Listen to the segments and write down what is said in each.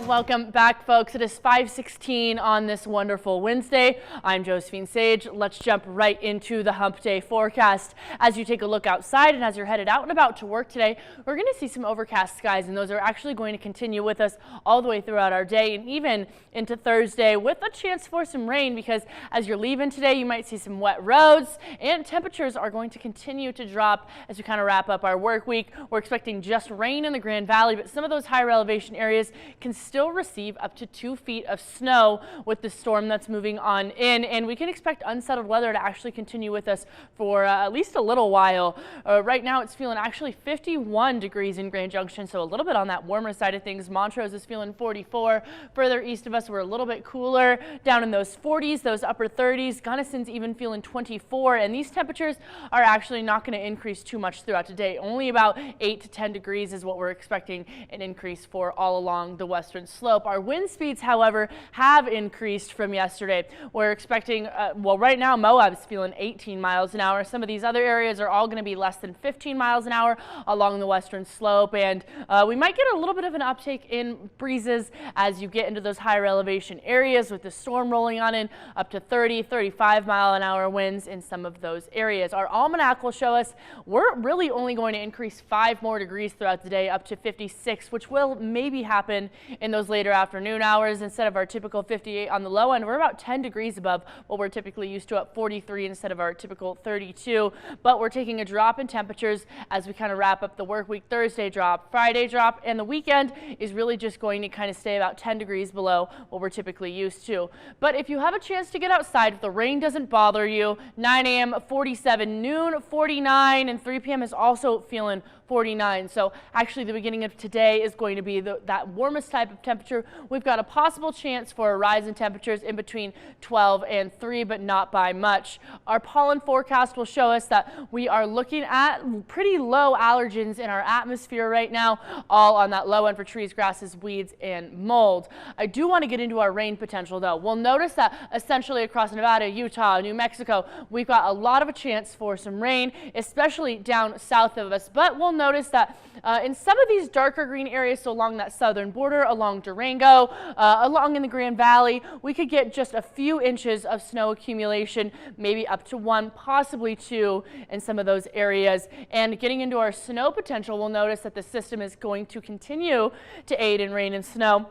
Welcome back, folks. It is 5:16 on this wonderful Wednesday. I'm Josephine Sage. Let's jump right into the hump day forecast. As you take a look outside and as you're headed out and about to work today, we're going to see some overcast skies, and those are actually going to continue with us all the way throughout our day and even into Thursday, with a chance for some rain, because as you're leaving today, you might see some wet roads, and temperatures are going to continue to drop as we kind of wrap up our work week. We're expecting just rain in the Grand Valley, but some of those higher elevation areas can still receive up to 2 feet of snow with the storm that's moving on in, and we can expect unsettled weather to actually continue with us for at least a little while. Right now it's feeling actually 51 degrees in Grand Junction, so a little bit on that warmer side of things. Montrose is feeling 44. Further east of us, we're a little bit cooler, down in those 40s, those upper 30s. Gunnison's even feeling 24, and these temperatures are actually not going to increase too much throughout today. Only about 8 to 10 degrees is what we're expecting an increase for all along the western slope. Our wind speeds, however, have increased from yesterday. We're expecting, well, right now Moab's feeling 18 miles an hour. Some of these other areas are all going to be less than 15 miles an hour along the western slope, and we might get a little bit of an uptake in breezes as you get into those higher elevation areas, with the storm rolling on in up to 30, 35 mile an hour winds in some of those areas. Our almanac will show us we're really only going to increase 5 more degrees throughout the day, up to 56, which will maybe happen in those later afternoon hours. Instead of our typical 58 on the low end, we're about 10 degrees above what we're typically used to at 43 instead of our typical 32. But we're taking a drop in temperatures as we kind of wrap up the work week. Thursday drop, Friday drop, and the weekend is really just going to kind of stay about 10 degrees below what we're typically used to. But if you have a chance to get outside, if the rain doesn't bother you, 9 a.m. 47, noon 49, and 3 p.m. is also feeling 49. So actually the beginning of today is going to be that warmest type of temperature. We've got a possible chance for a rise in temperatures in between 12 and 3, but not by much. Our pollen forecast will show us that we are looking at pretty low allergens in our atmosphere right now, all on that low end for trees, grasses, weeds, and mold. I do want to get into our rain potential, though. We'll notice that essentially across Nevada, Utah, New Mexico, we've got a lot of a chance for some rain, especially down south of us. But we'll notice that in some of these darker green areas, so along that southern border, along Durango, along in the Grand Valley, we could get just a few inches of snow accumulation, maybe up to 1, possibly 2 in some of those areas. And getting into our snow potential, we'll notice that the system is going to continue to aid in rain and snow,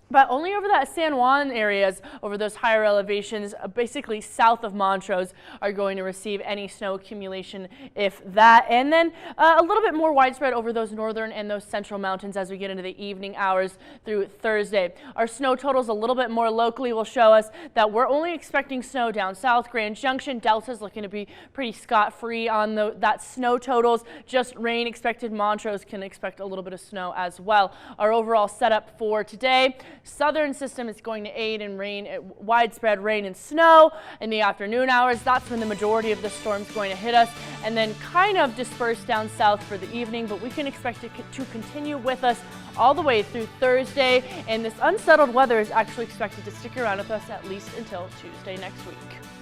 but only over that San Juan areas, over those higher elevations, basically south of Montrose, are going to receive any snow accumulation, if that. And then a little bit more widespread over those northern and those central mountains as we get into the evening hours through Thursday. Our snow totals a little bit more locally will show us that we're only expecting snow down south. Grand Junction, Delta's looking to be pretty scot-free on that snow totals. Just rain expected. Montrose can expect a little bit of snow as well. Our overall setup for today: southern system is going to aid in rain, widespread rain and snow in the afternoon hours. That's when the majority of the storm's going to hit us, and then kind of disperse down south for the evening. But we can expect it to continue with us all the way through Thursday, and this unsettled weather is actually expected to stick around with us at least until Tuesday next week.